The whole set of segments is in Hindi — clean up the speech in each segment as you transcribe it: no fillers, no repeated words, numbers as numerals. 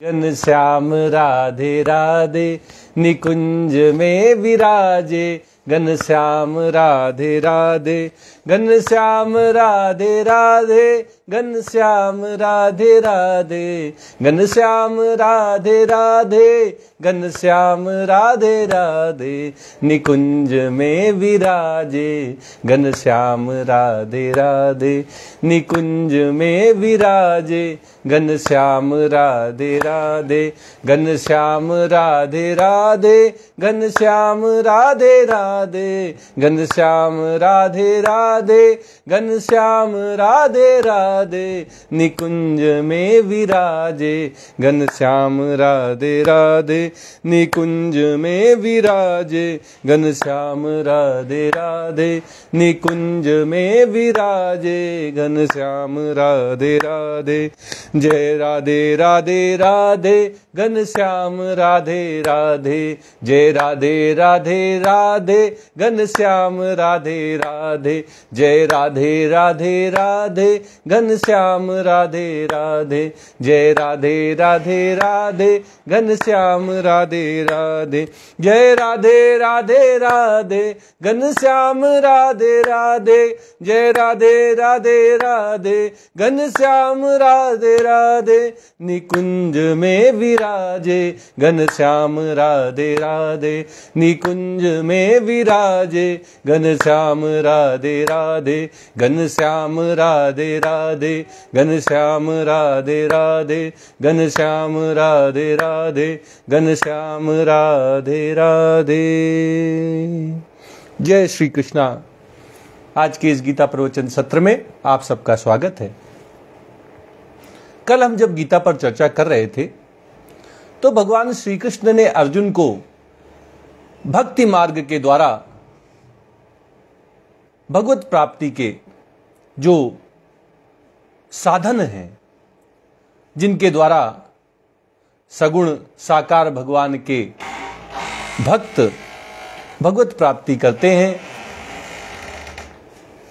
घनश्याम राधे राधे निकुंज में विराजे, घनश्याम राधे राधे, घनश्याम राधे राधे, घनश्याम राधे राधे, घनश्याम राधे राधे, घनश्याम राधे राधे निकुंज में विराजे, घनश्याम राधे राधे निकुंज में विराजे, घनश्याम राधे राधे, घनश्याम राधे राधे, घनश्याम राधे राधे, घनश्याम राधे राधे, घनश्याम राधे राधे निकुंज में विराजे, घनश्याम राधे राधे निकुंज में विराजे, घनश्याम राधे राधे निकुंज में विराजे, घनश्याम राधे राधे। जय राधे राधे राधे, घनश्याम राधे राधे, जय राधे राधे राधे, घनश्याम राधे राधे, जय राधे राधे राधे, घनश्याम राधे राधे, जय राधे राधे राधे, घनश्याम राधे राधे, जय राधे राधे राधे, घनश्याम राधे राधे, जय राधे राधे राधे, घनश्याम राधे राधे निकुंज में विराजे, घनश्याम राधे राधे निकुंज में विराजे, घनश्याम राधे राधे, घनश्याम राधे राधे, घनश्याम राधे राधे, घनश्याम राधे राधे, घनश्याम राधे राधे। जय श्री कृष्णा। आज के इस गीता प्रवचन सत्र में आप सबका स्वागत है। कल हम जब गीता पर चर्चा कर रहे थे तो भगवान श्री कृष्ण ने अर्जुन को भक्ति मार्ग के द्वारा भगवत प्राप्ति के जो साधन हैं, जिनके द्वारा सगुण साकार भगवान के भक्त भगवत प्राप्ति करते हैं,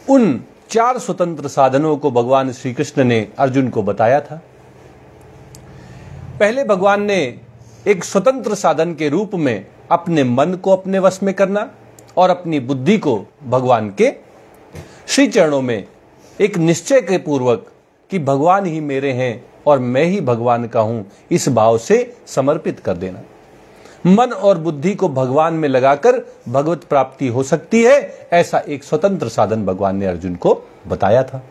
उन 4 स्वतंत्र साधनों को भगवान श्री कृष्ण ने अर्जुन को बताया था। पहले भगवान ने एक स्वतंत्र साधन के रूप में अपने मन को अपने वश में करना और अपनी बुद्धि को भगवान के श्री चरणों में एक निश्चय के पूर्वक कि भगवान ही मेरे हैं और मैं ही भगवान का हूं, इस भाव से समर्पित कर देना। मन और बुद्धि को भगवान में लगाकर भगवत प्राप्ति हो सकती है, ऐसा एक स्वतंत्र साधन भगवान ने अर्जुन को बताया था।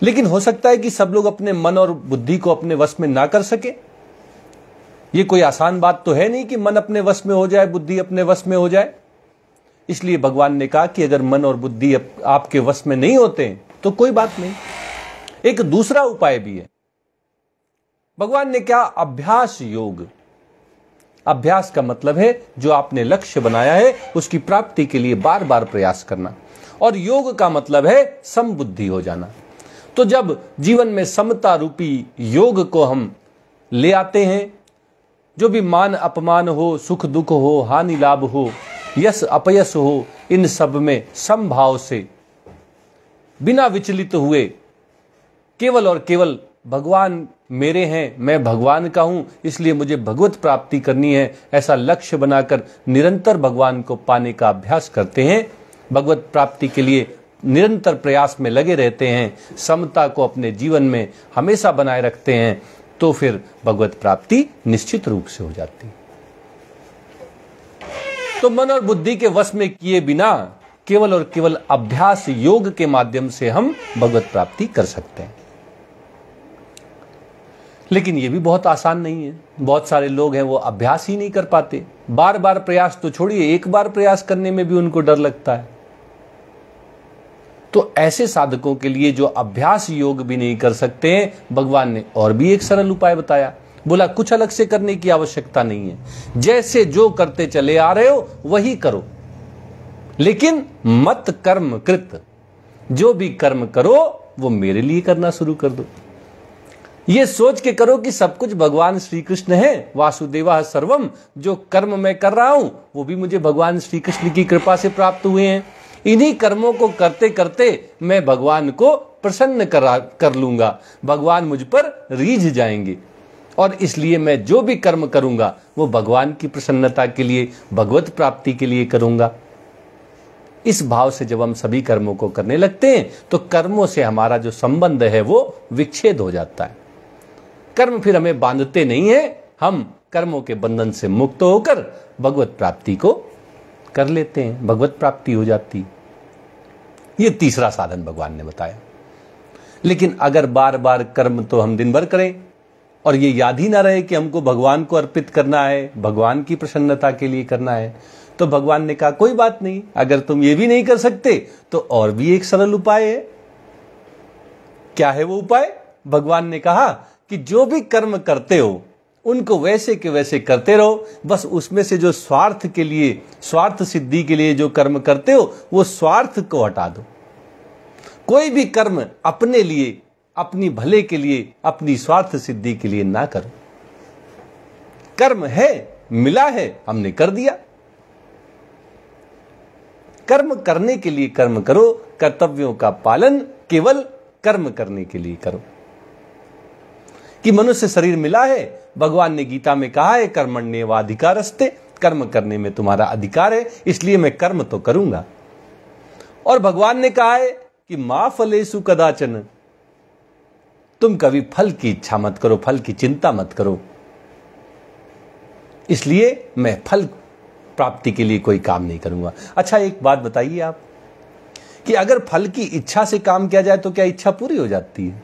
लेकिन हो सकता है कि सब लोग अपने मन और बुद्धि को अपने वश में ना कर सके। ये कोई आसान बात तो है नहीं कि मन अपने वश में हो जाए, बुद्धि अपने वश में हो जाए। इसलिए भगवान ने कहा कि अगर मन और बुद्धि आपके वश में नहीं होते तो कोई बात नहीं, एक दूसरा उपाय भी है। भगवान ने क्या? अभ्यास योग। अभ्यास का मतलब है जो आपने लक्ष्य बनाया है उसकी प्राप्ति के लिए बार बार प्रयास करना, और योग का मतलब है समबुद्धि हो जाना। तो जब जीवन में समता रूपी योग को हम ले आते हैं, जो भी मान अपमान हो, सुख दुख हो, हानि लाभ हो, यश अपयश हो, इन सब में समभाव से बिना विचलित हुए केवल और केवल भगवान मेरे हैं, मैं भगवान का हूं, इसलिए मुझे भगवत प्राप्ति करनी है, ऐसा लक्ष्य बनाकर निरंतर भगवान को पाने का अभ्यास करते हैं, भगवत प्राप्ति के लिए निरंतर प्रयास में लगे रहते हैं, समता को अपने जीवन में हमेशा बनाए रखते हैं, तो फिर भगवत प्राप्ति निश्चित रूप से हो जाती है। तो मन और बुद्धि के वश में किए बिना केवल और केवल अभ्यास योग के माध्यम से हम भगवत प्राप्ति कर सकते हैं। लेकिन यह भी बहुत आसान नहीं है। बहुत सारे लोग हैं वो अभ्यास ही नहीं कर पाते। बार बार प्रयास तो छोड़िए, एक बार प्रयास करने में भी उनको डर लगता है। तो ऐसे साधकों के लिए जो अभ्यास योग भी नहीं कर सकते हैं, भगवान ने और भी एक सरल उपाय बताया। बोला कुछ अलग से करने की आवश्यकता नहीं है, जैसे जो करते चले आ रहे हो वही करो, लेकिन मत कर्म कृत। जो भी कर्म करो वो मेरे लिए करना शुरू कर दो। ये सोच के करो कि सब कुछ भगवान श्री कृष्ण है, वासुदेवा सर्वम। जो कर्म मैं कर रहा हूं वो भी मुझे भगवान श्री कृष्ण की कृपा से प्राप्त हुए हैं। इन्हीं कर्मों को करते करते मैं भगवान को प्रसन्न कर लूंगा, भगवान मुझ पर रीझ जाएंगे। और इसलिए मैं जो भी कर्म करूंगा वो भगवान की प्रसन्नता के लिए, भगवत प्राप्ति के लिए करूंगा। इस भाव से जब हम सभी कर्मों को करने लगते हैं तो कर्मों से हमारा जो संबंध है वो विच्छेद हो जाता है। कर्म फिर हमें बांधते नहीं है, हम कर्मों के बंधन से मुक्त होकर भगवत प्राप्ति को कर लेते हैं, भगवत प्राप्ति हो जाती है। ये तीसरा साधन भगवान ने बताया। लेकिन अगर बार बार कर्म तो हम दिन भर करें और ये याद ही ना रहे कि हमको भगवान को अर्पित करना है, भगवान की प्रसन्नता के लिए करना है, तो भगवान ने कहा कोई बात नहीं, अगर तुम ये भी नहीं कर सकते तो और भी एक सरल उपाय है। क्या है वो उपाय? भगवान ने कहा कि जो भी कर्म करते हो उनको वैसे के वैसे करते रहो, बस उसमें से जो स्वार्थ के लिए, स्वार्थ सिद्धि के लिए जो कर्म करते हो वो स्वार्थ को हटा दो। कोई भी कर्म अपने लिए, अपनी भले के लिए, अपनी स्वार्थ सिद्धि के लिए ना करो। कर्म है, मिला है, हमने कर दिया। कर्म करने के लिए कर्म करो, कर्तव्यों का पालन केवल कर्म करने के लिए करो। कि मनुष्य शरीर मिला है, भगवान ने गीता में कहा है कर्मण्येवाधिकारस्ते, कर्म करने में तुम्हारा अधिकार है, इसलिए मैं कर्म तो करूंगा। और भगवान ने कहा है कि मा फलेषु कदाचन, तुम कभी फल की इच्छा मत करो, फल की चिंता मत करो। इसलिए मैं फल प्राप्ति के लिए कोई काम नहीं करूंगा। अच्छा एक बात बताइए आप कि अगर फल की इच्छा से काम किया जाए तो क्या इच्छा पूरी हो जाती है?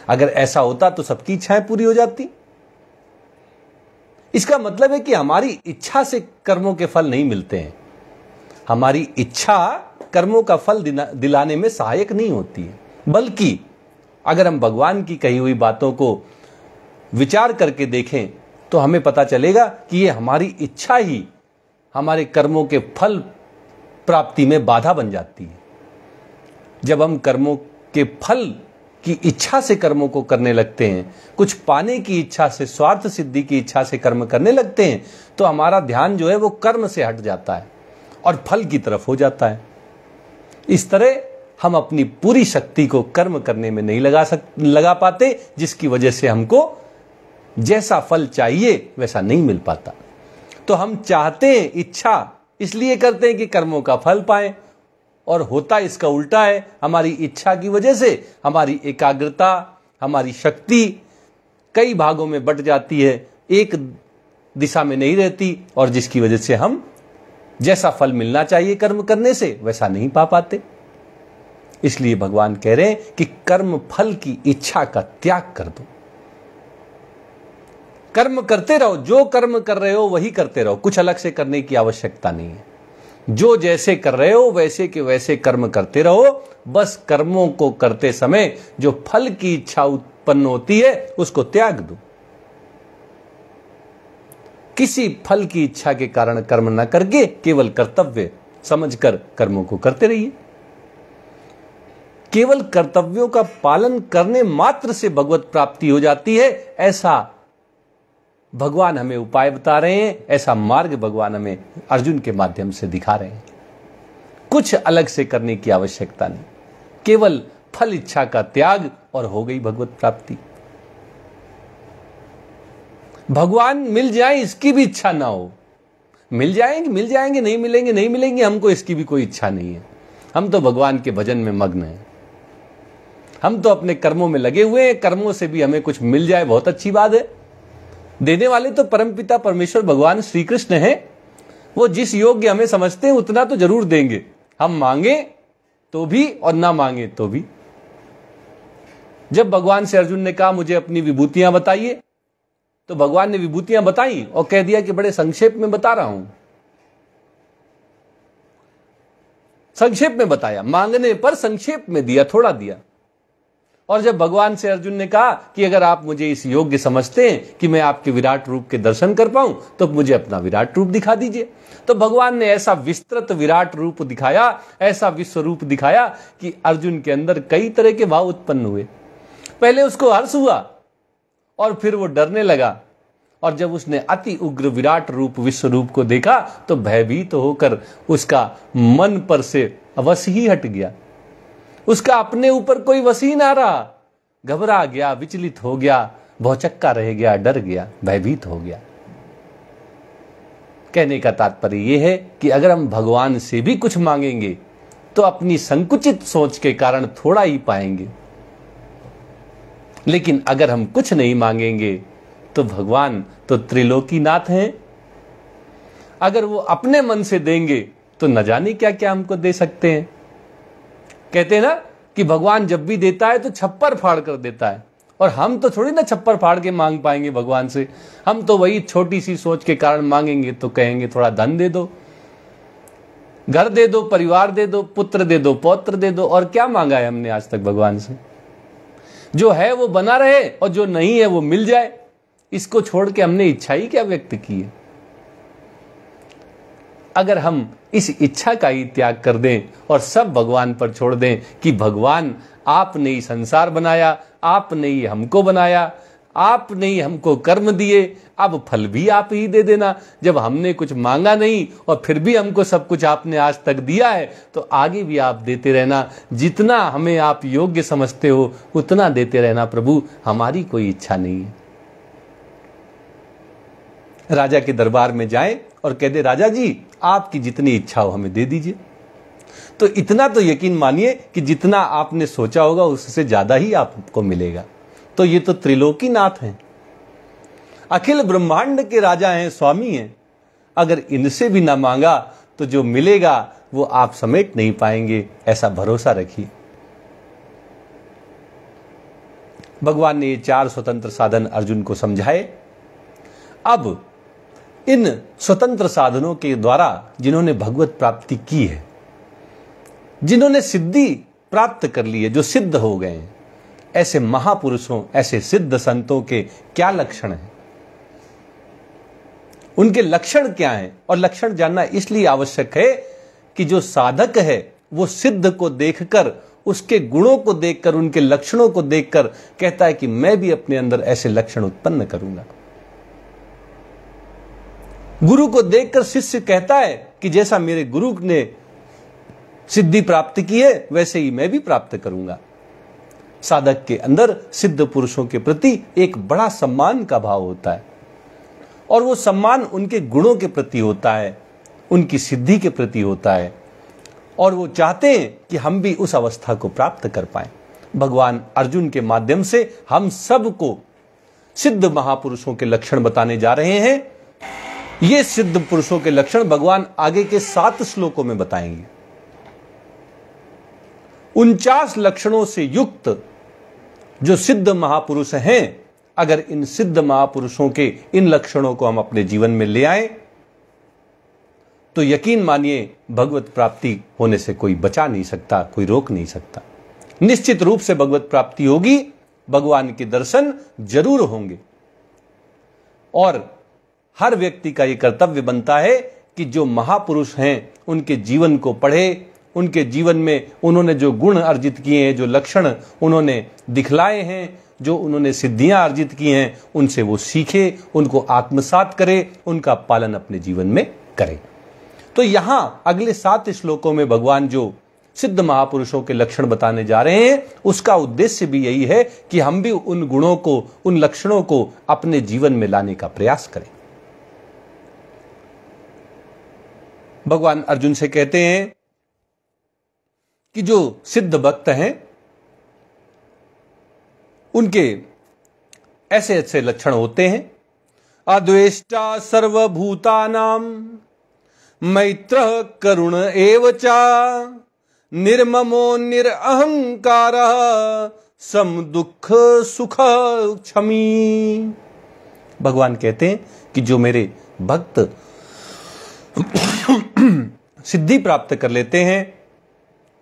अगर ऐसा होता तो सबकी इच्छाएं पूरी हो जाती। इसका मतलब है कि हमारी इच्छा से कर्मों के फल नहीं मिलते हैं। हमारी इच्छा कर्मों का फल दिलाने में सहायक नहीं होती है, बल्कि अगर हम भगवान की कही हुई बातों को विचार करके देखें तो हमें पता चलेगा कि ये हमारी इच्छा ही हमारे कर्मों के फल प्राप्ति में बाधा बन जाती है। जब हम कर्मों के फल की इच्छा से कर्मों को करने लगते हैं, कुछ पाने की इच्छा से, स्वार्थ सिद्धि की इच्छा से कर्म करने लगते हैं, तो हमारा ध्यान जो है वो कर्म से हट जाता है और फल की तरफ हो जाता है। इस तरह हम अपनी पूरी शक्ति को कर्म करने में नहीं लगा पाते, जिसकी वजह से हमको जैसा फल चाहिए वैसा नहीं मिल पाता। तो हम चाहते हैं, इच्छा इसलिए करते हैं कि कर्मों का फल पाएं, और होता इसका उल्टा है। हमारी इच्छा की वजह से हमारी एकाग्रता, हमारी शक्ति कई भागों में बट जाती है, एक दिशा में नहीं रहती, और जिसकी वजह से हम जैसा फल मिलना चाहिए कर्म करने से वैसा नहीं पा पाते। इसलिए भगवान कह रहे हैं कि कर्म फल की इच्छा का त्याग कर दो। कर्म करते रहो, जो कर्म कर रहे हो वही करते रहो, कुछ अलग से करने की आवश्यकता नहीं है। जो जैसे कर रहे हो वैसे के वैसे कर्म करते रहो। बस कर्मों को करते समय जो फल की इच्छा उत्पन्न होती है उसको त्याग दो। किसी फल की इच्छा के कारण कर्म न करके केवल कर्तव्य समझकर कर्मों को करते रहिए। केवल कर्तव्यों का पालन करने मात्र से भगवत प्राप्ति हो जाती है, ऐसा भगवान हमें उपाय बता रहे हैं, ऐसा मार्ग भगवान हमें अर्जुन के माध्यम से दिखा रहे हैं। कुछ अलग से करने की आवश्यकता नहीं, केवल फल इच्छा का त्याग और हो गई भगवत प्राप्ति। भगवान मिल जाए इसकी भी इच्छा ना हो, मिल जाएंगे, नहीं मिलेंगे, हमको इसकी भी कोई इच्छा नहीं है। हम तो भगवान के भजन में मग्न हैं, हम तो अपने कर्मों में लगे हुए हैं। कर्मों से भी हमें कुछ मिल जाए बहुत अच्छी बात है। देने वाले तो परमपिता परमेश्वर भगवान श्री कृष्ण हैं। वो जिस योग्य हमें समझते हैं उतना तो जरूर देंगे, हम मांगे तो भी और ना मांगे तो भी। जब भगवान से अर्जुन ने कहा मुझे अपनी विभूतियां बताइए, तो भगवान ने विभूतियां बताई और कह दिया कि बड़े संक्षेप में बता रहा हूं। संक्षेप में बताया, मांगने पर संक्षेप में दिया, थोड़ा दिया। और जब भगवान से अर्जुन ने कहा कि अगर आप मुझे इस योग्य समझते हैं कि मैं आपके विराट रूप के दर्शन कर पाऊं, तो मुझे अपना विराट रूप दिखा दीजिए। तो भगवान ने ऐसा विस्तृत विराट रूप दिखाया, ऐसा विश्व रूप दिखाया कि अर्जुन के अंदर कई तरह के भाव उत्पन्न हुए। पहले उसको हर्ष हुआ और फिर वो डरने लगा, और जब उसने अति उग्र विराट रूप विश्व रूप को देखा तो भयभीत होकर उसका मन पर से वश ही हट गया। उसका अपने ऊपर कोई वश ही ना रहा, घबरा गया, विचलित हो गया, भौचक्का रह गया, डर गया, भयभीत हो गया। कहने का तात्पर्य यह है कि अगर हम भगवान से भी कुछ मांगेंगे तो अपनी संकुचित सोच के कारण थोड़ा ही पाएंगे, लेकिन अगर हम कुछ नहीं मांगेंगे तो भगवान तो त्रिलोकीनाथ हैं। अगर वो अपने मन से देंगे तो न जाने क्या क्या हमको दे सकते हैं। कहते हैं ना कि भगवान जब भी देता है तो छप्पर फाड़ कर देता है, और हम तो थोड़ी ना छप्पर फाड़ के मांग पाएंगे भगवान से। हम तो वही छोटी सी सोच के कारण मांगेंगे तो कहेंगे थोड़ा धन दे दो, घर दे दो, परिवार दे दो, पुत्र दे दो, पौत्र दे दो। और क्या मांगा है हमने आज तक भगवान से? जो है वो बना रहे और जो नहीं है वो मिल जाए, इसको छोड़ के हमने इच्छा ही क्या व्यक्त की है? अगर हम इस इच्छा का ही त्याग कर दें और सब भगवान पर छोड़ दें कि भगवान आपने ही संसार बनाया, आपने ही हमको बनाया, आपने ही हमको कर्म दिए, अब फल भी आप ही दे देना। जब हमने कुछ मांगा नहीं और फिर भी हमको सब कुछ आपने आज तक दिया है तो आगे भी आप देते रहना। जितना हमें आप योग्य समझते हो उतना देते रहना प्रभु, हमारी कोई इच्छा नहीं है। राजा के दरबार में जाएं और कह दे, राजा जी आपकी जितनी इच्छा हो हमें दे दीजिए। तो इतना तो यकीन मानिए कि जितना आपने सोचा होगा उससे ज्यादा ही आपको मिलेगा। तो ये तो त्रिलोकीनाथ हैं, अखिल ब्रह्मांड के राजा हैं, स्वामी हैं। अगर इनसे भी ना मांगा तो जो मिलेगा वो आप समेट नहीं पाएंगे, ऐसा भरोसा रखिए। भगवान ने ये 4 स्वतंत्र साधन अर्जुन को समझाए। अब इन स्वतंत्र साधनों के द्वारा जिन्होंने भगवत प्राप्ति की है, जिन्होंने सिद्धि प्राप्त कर ली है, जो सिद्ध हो गए हैं, ऐसे महापुरुषों, ऐसे सिद्ध संतों के क्या लक्षण हैं, उनके लक्षण क्या हैं? और लक्षण जानना इसलिए आवश्यक है कि जो साधक है वो सिद्ध को देखकर, उसके गुणों को देखकर, उनके लक्षणों को देखकर कहता है कि मैं भी अपने अंदर ऐसे लक्षण उत्पन्न करूंगा। गुरु को देखकर शिष्य कहता है कि जैसा मेरे गुरु ने सिद्धि प्राप्त की है वैसे ही मैं भी प्राप्त करूंगा। साधक के अंदर सिद्ध पुरुषों के प्रति एक बड़ा सम्मान का भाव होता है, और वो सम्मान उनके गुणों के प्रति होता है, उनकी सिद्धि के प्रति होता है, और वो चाहते हैं कि हम भी उस अवस्था को प्राप्त कर पाएं। भगवान अर्जुन के माध्यम से हम सबको सिद्ध महापुरुषों के लक्षण बताने जा रहे हैं। ये सिद्ध पुरुषों के लक्षण भगवान आगे के 7 श्लोकों में बताएंगे। 49 लक्षणों से युक्त जो सिद्ध महापुरुष हैं, अगर इन सिद्ध महापुरुषों के इन लक्षणों को हम अपने जीवन में ले आए तो यकीन मानिए भगवत प्राप्ति होने से कोई बचा नहीं सकता, कोई रोक नहीं सकता। निश्चित रूप से भगवत प्राप्ति होगी, भगवान के दर्शन जरूर होंगे। और हर व्यक्ति का यह कर्तव्य बनता है कि जो महापुरुष हैं उनके जीवन को पढ़े, उनके जीवन में उन्होंने जो गुण अर्जित किए हैं, जो लक्षण उन्होंने दिखलाए हैं, जो उन्होंने सिद्धियां अर्जित की हैं, उनसे वो सीखे, उनको आत्मसात करे, उनका पालन अपने जीवन में करे। तो यहां अगले 7 श्लोकों में भगवान जो सिद्ध महापुरुषों के लक्षण बताने जा रहे हैं, उसका उद्देश्य भी यही है कि हम भी उन गुणों को, उन लक्षणों को अपने जीवन में लाने का प्रयास करें। भगवान अर्जुन से कहते हैं कि जो सिद्ध भक्त हैं उनके ऐसे ऐसे लक्षण होते हैं। अद्वेष्टा सर्वभूतानां मैत्रः करुण एव च निर्ममो निरअहंकारः सम दुख सुख क्षमी। भगवान कहते हैं कि जो मेरे भक्त सिद्धि प्राप्त कर लेते हैं,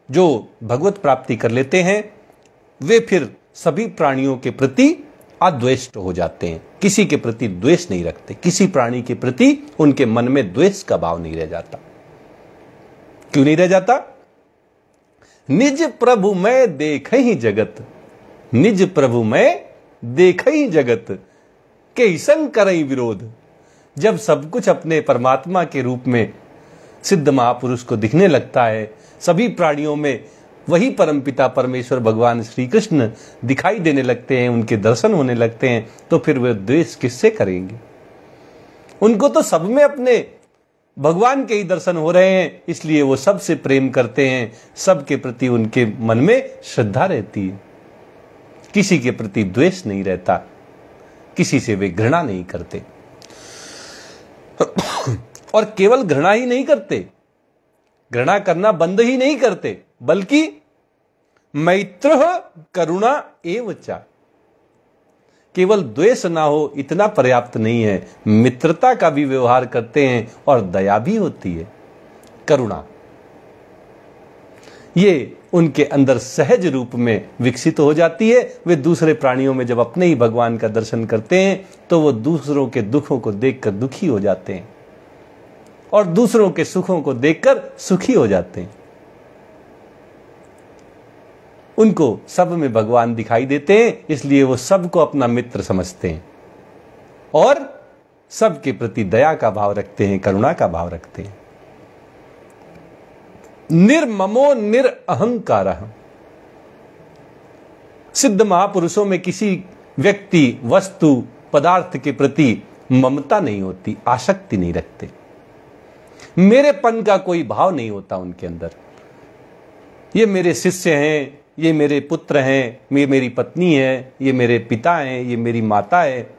जो भगवत प्राप्ति कर लेते हैं, वे फिर सभी प्राणियों के प्रति अद्वेष्ट हो जाते हैं, किसी के प्रति द्वेष नहीं रखते, किसी प्राणी के प्रति उनके मन में द्वेष का भाव नहीं रह जाता। क्यों नहीं रह जाता? निज प्रभु मैं देखहि जगत, निज प्रभु मैं देखहि जगत के संग करई विरोध। जब सब कुछ अपने परमात्मा के रूप में सिद्ध महापुरुष को दिखने लगता है, सभी प्राणियों में वही परमपिता परमेश्वर भगवान श्री कृष्ण दिखाई देने लगते हैं, उनके दर्शन होने लगते हैं, तो फिर वे द्वेष किससे करेंगे? उनको तो सब में अपने भगवान के ही दर्शन हो रहे हैं, इसलिए वो सबसे प्रेम करते हैं, सबके प्रति उनके मन में श्रद्धा रहती है, किसी के प्रति द्वेष नहीं रहता, किसी से वे घृणा नहीं करते। और केवल घृणा ही नहीं करते, घृणा करना बंद ही नहीं करते, बल्कि मैत्र करुणा एव च, केवल द्वेष ना हो इतना पर्याप्त नहीं है, मित्रता का भी व्यवहार करते हैं और दया भी होती है, करुणा, ये उनके अंदर सहज रूप में विकसित हो जाती है। वे दूसरे प्राणियों में जब अपने ही भगवान का दर्शन करते हैं तो वो दूसरों के दुखों को देखकर दुखी हो जाते हैं और दूसरों के सुखों को देखकर सुखी हो जाते हैं। उनको सब में भगवान दिखाई देते हैं, इसलिए वो सबको अपना मित्र समझते हैं और सबके प्रति दया का भाव रखते हैं, करुणा का भाव रखते हैं। निर्ममो निरअहंकारः, सिद्ध महापुरुषों में किसी व्यक्ति, वस्तु, पदार्थ के प्रति ममता नहीं होती, आसक्ति नहीं रखते, मेरेपन का कोई भाव नहीं होता उनके अंदर। ये मेरे शिष्य हैं, ये मेरे पुत्र हैं, ये मेरी पत्नी है, ये मेरे पिता हैं, ये मेरी माता है,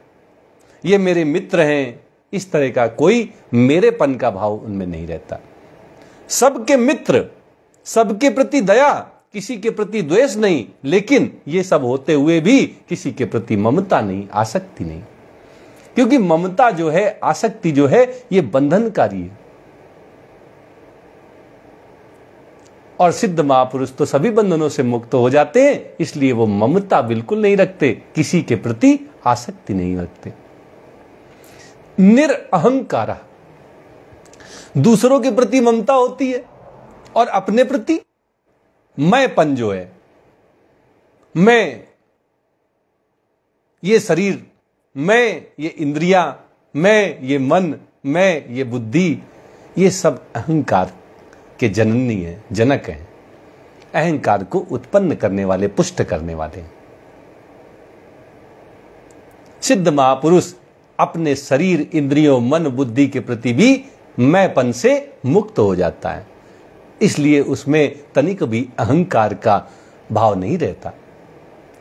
ये मेरे मित्र हैं, इस तरह का कोई मेरेपन का भाव उनमें नहीं रहता। सबके मित्र, सबके प्रति दया, किसी के प्रति द्वेष नहीं, लेकिन ये सब होते हुए भी किसी के प्रति ममता नहीं, आसक्ति नहीं, क्योंकि ममता जो है, आसक्ति जो है, ये बंधनकारी है। और सिद्ध महापुरुष तो सभी बंधनों से मुक्त हो जाते हैं, इसलिए वो ममता बिल्कुल नहीं रखते, किसी के प्रति आसक्ति नहीं रखते। निरअहंकार, दूसरों के प्रति ममता होती है और अपने प्रति मैंपन जो है, मैं, ये शरीर, मैं ये इंद्रियां, मैं ये मन, मैं ये बुद्धि, ये सब अहंकार के जननी है, जनक हैं, अहंकार को उत्पन्न करने वाले, पुष्ट करने वाले। सिद्ध महापुरुष अपने शरीर, इंद्रियों, मन, बुद्धि के प्रति भी मैंपन से मुक्त हो जाता है, इसलिए उसमें तनिक भी अहंकार का भाव नहीं रहता,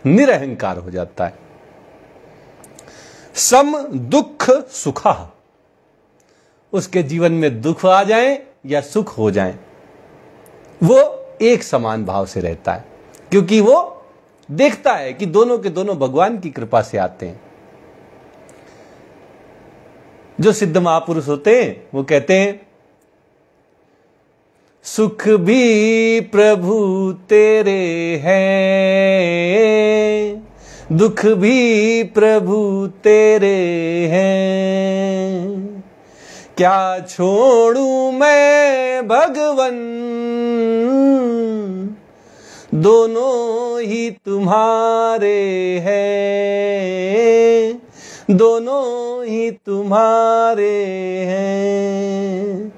निरअहंकार हो जाता है। सम दुख सुखा, उसके जीवन में दुख आ जाए या सुख हो जाए, वो एक समान भाव से रहता है, क्योंकि वो देखता है कि दोनों के दोनों भगवान की कृपा से आते हैं। जो सिद्ध महापुरुष होते हैं वो कहते हैं, सुख भी प्रभु तेरे हैं, दुख भी प्रभु तेरे हैं, क्या छोड़ूं मैं भगवन, दोनों ही तुम्हारे हैं, दोनों ही तुम्हारे हैं,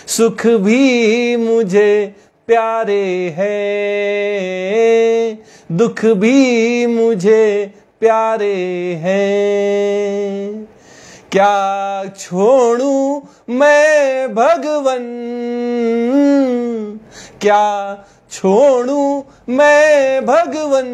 सुख भी मुझे प्यारे हैं, दुख भी मुझे प्यारे हैं, क्या छोड़ूं मैं भगवन, क्या छोड़ूं मैं भगवन,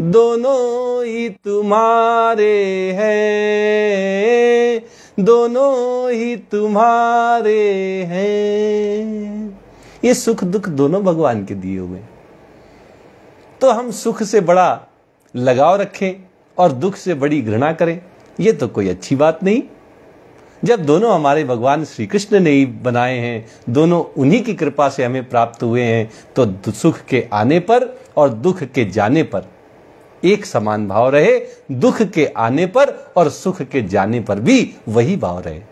दोनों ही तुम्हारे हैं, दोनों ही तुम्हारे हैं। ये सुख दुख दोनों भगवान के दिए हुए, तो हम सुख से बड़ा लगाव रखें और दुख से बड़ी घृणा करें, ये तो कोई अच्छी बात नहीं। जब दोनों हमारे भगवान श्री कृष्ण ने ही बनाए हैं, दोनों उन्हीं की कृपा से हमें प्राप्त हुए हैं, तो सुख के आने पर और दुख के जाने पर एक समान भाव रहे, दुख के आने पर और सुख के जाने पर भी वही भाव रहे।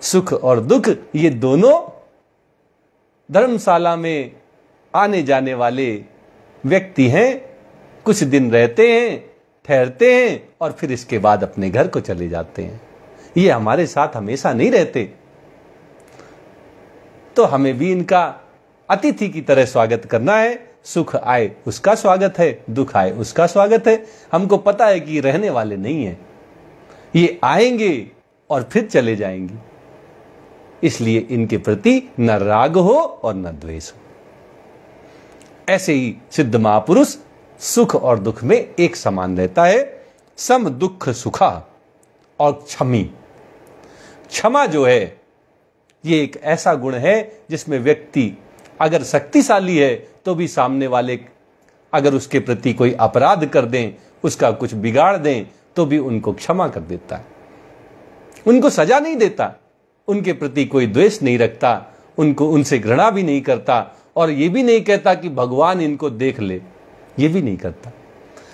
सुख और दुख ये दोनों धर्मशाला में आने जाने वाले व्यक्ति हैं, कुछ दिन रहते हैं, ठहरते हैं और फिर इसके बाद अपने घर को चले जाते हैं। ये हमारे साथ हमेशा नहीं रहते, तो हमें भी इनका अतिथि की तरह स्वागत करना है। सुख आए उसका स्वागत है, दुख आए उसका स्वागत है। हमको पता है कि रहने वाले नहीं है, ये आएंगे और फिर चले जाएंगे, इसलिए इनके प्रति न राग हो और न द्वेष हो। ऐसे ही सिद्ध महापुरुष सुख और दुख में एक समान रहता है। सम दुख सुखा और क्षमी। क्षमा जो है ये एक ऐसा गुण है जिसमें व्यक्ति अगर शक्तिशाली है तो भी सामने वाले अगर उसके प्रति कोई अपराध कर दें, उसका कुछ बिगाड़ दें, तो भी उनको क्षमा कर देता है, उनको सजा नहीं देता, उनके प्रति कोई द्वेष नहीं रखता, उनको उनसे घृणा भी नहीं करता, और ये भी नहीं कहता कि भगवान इनको देख ले, ये भी नहीं करता।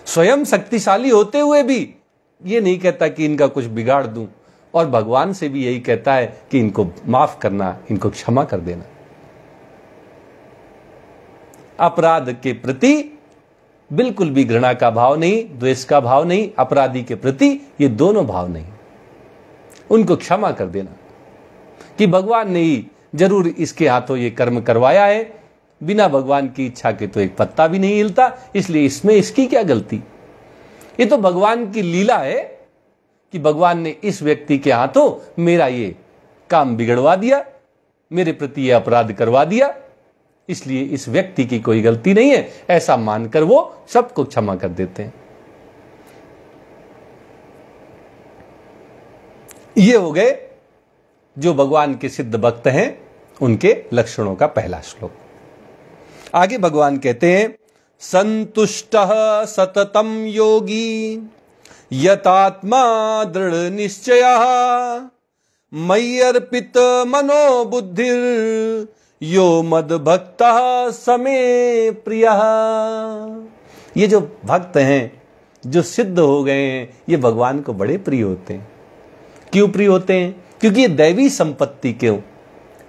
स्वयं शक्तिशाली होते हुए भी ये नहीं कहता कि इनका कुछ बिगाड़ दूं, और भगवान से भी यही कहता है कि इनको माफ करना, इनको क्षमा कर देना। अपराध के प्रति बिल्कुल भी घृणा का भाव नहीं, द्वेष का भाव नहीं, अपराधी के प्रति ये दोनों भाव नहीं, उनको क्षमा कर देना कि भगवान ने ही जरूर इसके हाथों ये कर्म करवाया है, बिना भगवान की इच्छा के तो एक पत्ता भी नहीं हिलता, इसलिए इसमें इसकी क्या गलती। ये तो भगवान की लीला है कि भगवान ने इस व्यक्ति के हाथों मेरा ये काम बिगड़वा दिया, मेरे प्रति ये अपराध करवा दिया, इसलिए इस व्यक्ति की कोई गलती नहीं है, ऐसा मानकर वो सबको क्षमा कर देते हैं। ये हो गए जो भगवान के सिद्ध भक्त हैं उनके लक्षणों का पहला श्लोक। आगे भगवान कहते हैं, संतुष्टः सततम योगी यतात्मा दृढ़ निश्चयः मय्यर्पित मनो बुद्धिर यो मद भक्तः समे प्रियः। ये जो भक्त हैं, जो सिद्ध हो गए हैं, ये भगवान को बड़े प्रिय होते हैं। क्यों प्रिय होते हैं? क्योंकि ये दैवी संपत्ति के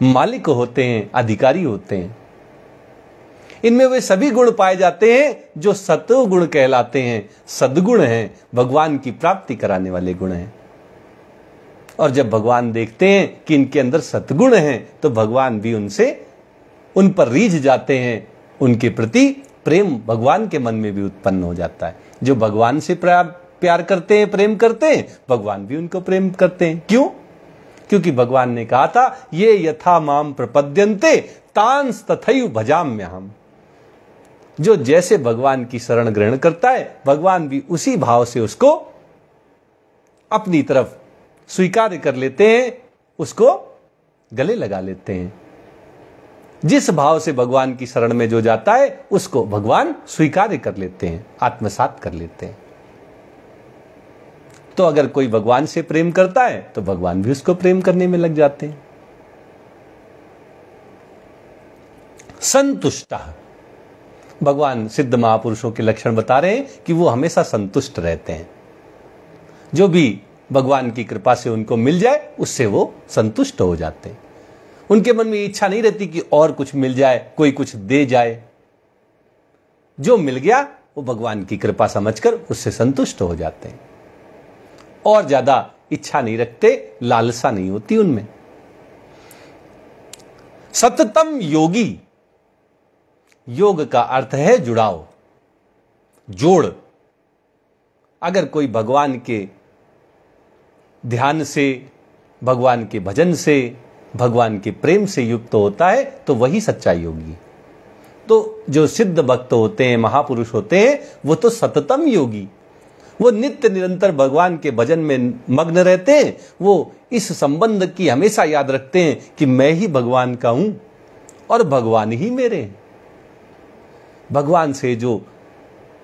मालिक होते हैं, अधिकारी होते हैं। इनमें वे सभी गुण पाए जाते हैं जो सत्व गुण कहलाते हैं, सद्गुण हैं, भगवान की प्राप्ति कराने वाले गुण हैं। और जब भगवान देखते हैं कि इनके अंदर सद्गुण हैं तो भगवान भी उन पर रीझ जाते हैं, उनके प्रति प्रेम भगवान के मन में भी उत्पन्न हो जाता है। जो भगवान से प्यार करते हैं, प्रेम करते हैं, भगवान भी उनको प्रेम करते हैं। क्यों? क्योंकि भगवान ने कहा था, ये यथा माम प्रपद्यन्ते तांस तथैव भजाम्यहम्। जो जैसे भगवान की शरण ग्रहण करता है, भगवान भी उसी भाव से उसको अपनी तरफ स्वीकार कर लेते हैं, उसको गले लगा लेते हैं। जिस भाव से भगवान की शरण में जो जाता है उसको भगवान स्वीकार कर लेते हैं, आत्मसात कर लेते हैं। तो अगर कोई भगवान से प्रेम करता है तो भगवान भी उसको प्रेम करने में लग जाते हैं। संतुष्ट, भगवान सिद्ध महापुरुषों के लक्षण बता रहे हैं कि वो हमेशा संतुष्ट रहते हैं। जो भी भगवान की कृपा से उनको मिल जाए उससे वो संतुष्ट हो जाते हैं। उनके मन में इच्छा नहीं रहती कि और कुछ मिल जाए, कोई कुछ दे जाए। जो मिल गया वो भगवान की कृपा समझकर उससे संतुष्ट हो जाते हैं, और ज्यादा इच्छा नहीं रखते, लालसा नहीं होती उनमें। सततम योगी, योग का अर्थ है जुड़ाव, जोड़। अगर कोई भगवान के ध्यान से, भगवान के भजन से, भगवान के प्रेम से युक्त होता है तो वही सच्चा योगी। तो जो सिद्ध भक्त होते हैं, महापुरुष होते हैं, वो तो सततम योगी, वो नित्य निरंतर भगवान के भजन में मग्न रहते हैं। वो इस संबंध की हमेशा याद रखते हैं कि मैं ही भगवान का हूं और भगवान ही मेरे हैं। भगवान से जो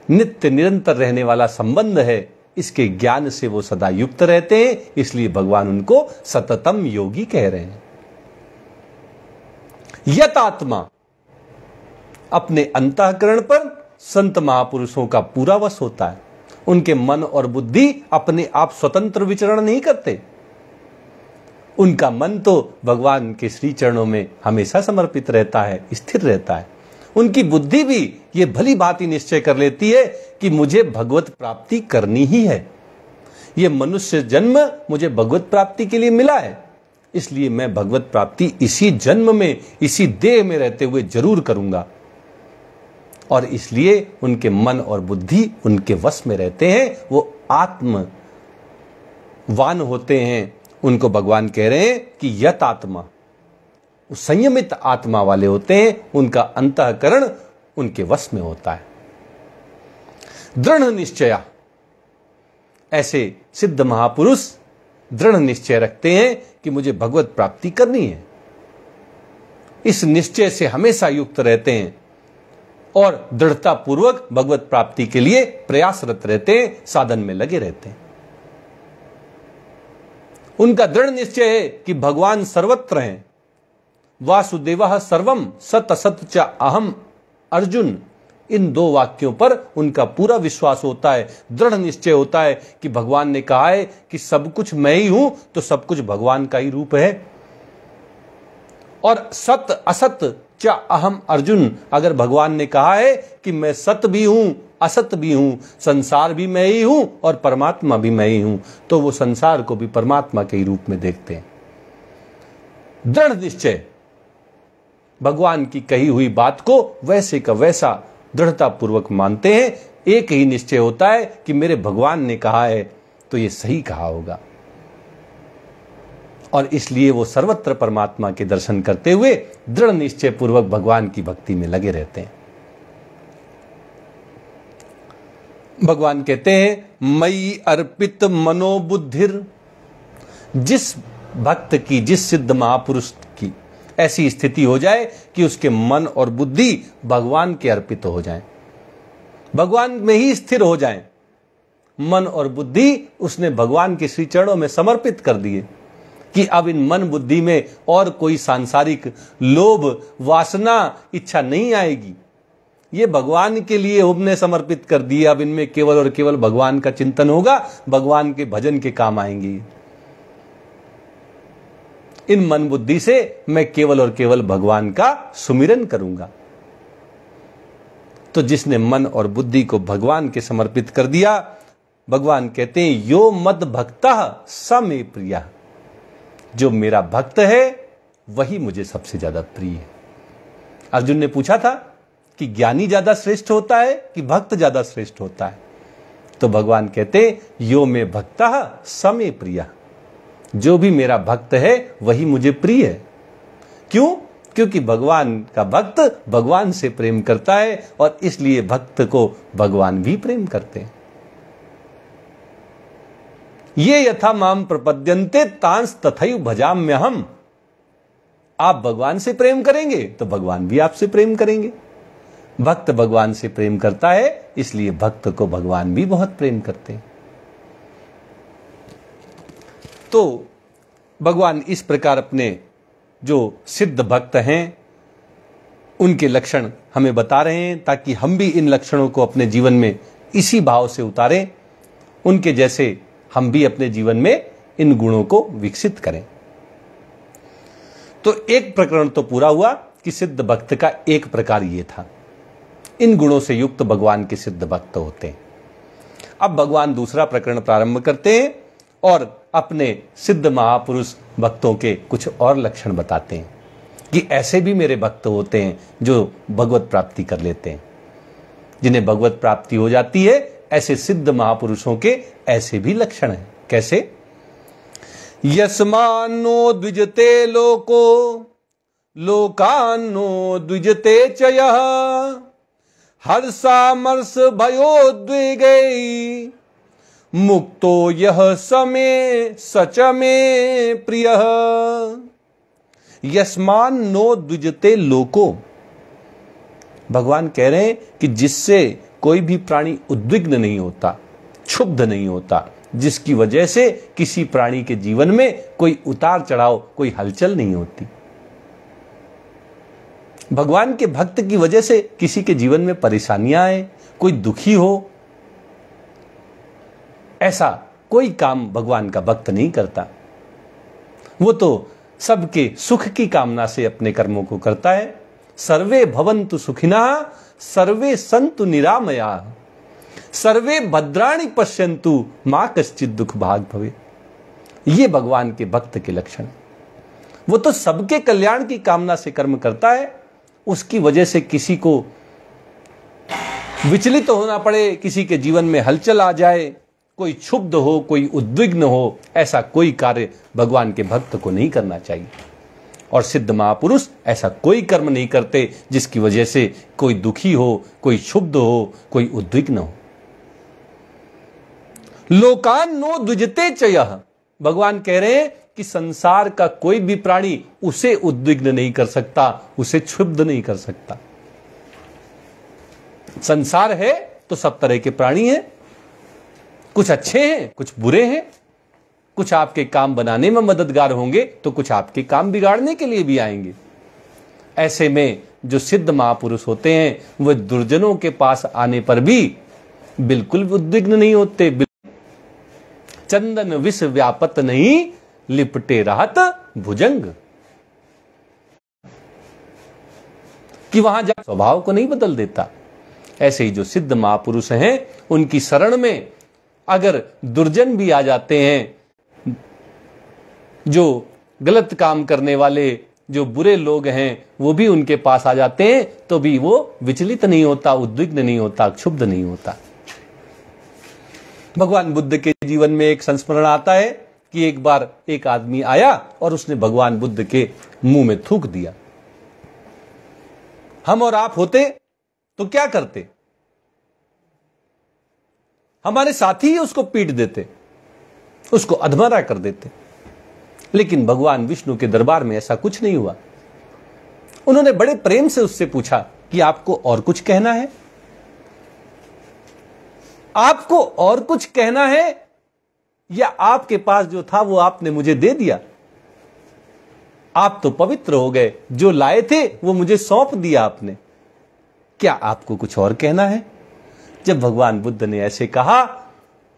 नित्य निरंतर रहने वाला संबंध है, इसके ज्ञान से वो सदा युक्त रहते हैं, इसलिए भगवान उनको सततम योगी कह रहे हैं। यतात्मा, अपने अंतःकरण पर संत महापुरुषों का पूरा वश होता है। उनके मन और बुद्धि अपने आप स्वतंत्र विचरण नहीं करते। उनका मन तो भगवान के श्री चरणों में हमेशा समर्पित रहता है, स्थिर रहता है। उनकी बुद्धि भी ये भली बात ही निश्चय कर लेती है कि मुझे भगवत प्राप्ति करनी ही है। ये मनुष्य जन्म मुझे भगवत प्राप्ति के लिए मिला है, इसलिए मैं भगवत प्राप्ति इसी जन्म में, इसी देह में रहते हुए जरूर करूंगा। और इसलिए उनके मन और बुद्धि उनके वश में रहते हैं, वो आत्मवान होते हैं। उनको भगवान कह रहे हैं कि यत आत्मा, संयमित आत्मा वाले होते हैं, उनका अंतःकरण उनके वश में होता है। दृढ़ निश्चया, ऐसे सिद्ध महापुरुष दृढ़ निश्चय रखते हैं कि मुझे भगवत प्राप्ति करनी है। इस निश्चय से हमेशा युक्त रहते हैं और दृढ़ता पूर्वक भगवत प्राप्ति के लिए प्रयासरत रहते हैं, साधन में लगे रहते हैं। उनका दृढ़ निश्चय है कि भगवान सर्वत्र हैं। वासुदेवः सर्वम सत असत च अहम अर्जुन, इन दो वाक्यों पर उनका पूरा विश्वास होता है, दृढ़ निश्चय होता है कि भगवान ने कहा है कि सब कुछ मैं ही हूं, तो सब कुछ भगवान का ही रूप है। और सत असत च अहम अर्जुन, अगर भगवान ने कहा है कि मैं सत भी हूं, असत भी हूं, संसार भी मैं ही हूं और परमात्मा भी मैं ही हूं, तो वो संसार को भी परमात्मा के ही रूप में देखते हैं। दृढ़ निश्चय, भगवान की कही हुई बात को वैसे का वैसा दृढ़ता पूर्वक मानते हैं। एक ही निश्चय होता है कि मेरे भगवान ने कहा है तो ये सही कहा होगा, और इसलिए वो सर्वत्र परमात्मा के दर्शन करते हुए दृढ़ निश्चय पूर्वक भगवान की भक्ति में लगे रहते हैं। भगवान कहते हैं मयि अर्पित मनोबुद्धिर, जिस भक्त की, जिस सिद्ध महापुरुष की ऐसी स्थिति हो जाए कि उसके मन और बुद्धि भगवान के अर्पित हो जाएं, भगवान में ही स्थिर हो जाएं, मन और बुद्धि उसने भगवान के श्री चरणों में समर्पित कर दिए कि अब इन मन बुद्धि में और कोई सांसारिक लोभ, वासना, इच्छा नहीं आएगी। ये भगवान के लिए हमने समर्पित कर दिए, अब इनमें केवल और केवल भगवान का चिंतन होगा, भगवान के भजन के काम आएंगे। इन मन बुद्धि से मैं केवल और केवल भगवान का सुमिरन करूंगा। तो जिसने मन और बुद्धि को भगवान के समर्पित कर दिया, भगवान कहते हैं यो मद भक्तः स मे प्रियः, जो मेरा भक्त है वही मुझे सबसे ज्यादा प्रिय है। अर्जुन ने पूछा था कि ज्ञानी ज्यादा श्रेष्ठ होता है कि भक्त ज्यादा श्रेष्ठ होता है, तो भगवान कहते यो मे भक्तः स मे प्रियः, जो भी मेरा भक्त है वही मुझे प्रिय है। क्यों? क्योंकि भगवान का भक्त भगवान से प्रेम करता है और इसलिए भक्त को भगवान भी प्रेम करते हैं। ये यथा माम प्रपद्यन्ते तांस तथैव भजाम्यहम्, आप भगवान से प्रेम करेंगे तो भगवान भी आपसे प्रेम करेंगे। भक्त भगवान से प्रेम करता है, इसलिए भक्त को भगवान भी बहुत प्रेम करते हैं। तो भगवान इस प्रकार अपने जो सिद्ध भक्त हैं उनके लक्षण हमें बता रहे हैं, ताकि हम भी इन लक्षणों को अपने जीवन में इसी भाव से उतारें, उनके जैसे हम भी अपने जीवन में इन गुणों को विकसित करें। तो एक प्रकरण तो पूरा हुआ कि सिद्ध भक्त का एक प्रकार ये था, इन गुणों से युक्त भगवान के सिद्ध भक्त होते हैं। अब भगवान दूसरा प्रकरण प्रारंभ करते हैं और अपने सिद्ध महापुरुष भक्तों के कुछ और लक्षण बताते हैं कि ऐसे भी मेरे भक्त होते हैं जो भगवत प्राप्ति कर लेते हैं। जिन्हें भगवत प्राप्ति हो जाती है, ऐसे सिद्ध महापुरुषों के ऐसे भी लक्षण हैं। कैसे? यस्मान्नो द्विजते लोको लोकान्नो द्विजते च यः हर्षामर्ष भयोद्वेगै मुक्तो यह समे सच में प्रियः। यस्मान नो द्विजते लोको, भगवान कह रहे हैं कि जिससे कोई भी प्राणी उद्विग्न नहीं होता, क्षुब्ध नहीं होता, जिसकी वजह से किसी प्राणी के जीवन में कोई उतार चढ़ाव, कोई हलचल नहीं होती। भगवान के भक्त की वजह से किसी के जीवन में परेशानियां आए, कोई दुखी हो, ऐसा कोई काम भगवान का भक्त नहीं करता। वो तो सबके सुख की कामना से अपने कर्मों को करता है। सर्वे भवन्तु सुखिनः सर्वे सन्तु निरामयाः सर्वे भद्राणि पश्यन्तु मा कश्चित् दुख भाग् भवेत्। ये भगवान के भक्त के लक्षण। वो तो सबके कल्याण की कामना से कर्म करता है। उसकी वजह से किसी को विचलित होना पड़े, किसी के जीवन में हलचल आ जाए, कोई क्षुब्ध हो, कोई उद्विग्न हो, ऐसा कोई कार्य भगवान के भक्त को नहीं करना चाहिए। और सिद्ध महापुरुष ऐसा कोई कर्म नहीं करते जिसकी वजह से कोई दुखी हो, कोई क्षुब्ध हो, कोई उद्विग्न हो। लोकान नो द्विजते चयः, भगवान कह रहे हैं कि संसार का कोई भी प्राणी उसे उद्विग्न नहीं कर सकता, उसे क्षुब्ध नहीं कर सकता। संसार है तो सब तरह के प्राणी हैं, कुछ अच्छे हैं, कुछ बुरे हैं, कुछ आपके काम बनाने में मददगार होंगे तो कुछ आपके काम बिगाड़ने के लिए भी आएंगे। ऐसे में जो सिद्ध महापुरुष होते हैं वह दुर्जनों के पास आने पर भी बिल्कुल उद्विग्न नहीं होते। चंदन विष व्यापत नहीं, लिपटे रहत भुजंग, कि वहां जा स्वभाव को नहीं बदल देता। ऐसे ही जो सिद्ध महापुरुष हैं उनकी शरण में अगर दुर्जन भी आ जाते हैं, जो गलत काम करने वाले, जो बुरे लोग हैं, वो भी उनके पास आ जाते हैं तो भी वो विचलित नहीं होता, उद्विग्न नहीं होता, क्षुब्ध नहीं होता। भगवान बुद्ध के जीवन में एक संस्मरण आता है कि एक बार एक आदमी आया और उसने भगवान बुद्ध के मुंह में थूक दिया। हम और आप होते तो क्या करते? हमारे साथी ही उसको पीट देते, उसको अधमरा कर देते। लेकिन भगवान विष्णु के दरबार में ऐसा कुछ नहीं हुआ। उन्होंने बड़े प्रेम से उससे पूछा कि आपको और कुछ कहना है? आपको और कुछ कहना है या आपके पास जो था वो आपने मुझे दे दिया? आप तो पवित्र हो गए, जो लाए थे वो मुझे सौंप दिया आपने, क्या आपको कुछ और कहना है? जब भगवान बुद्ध ने ऐसे कहा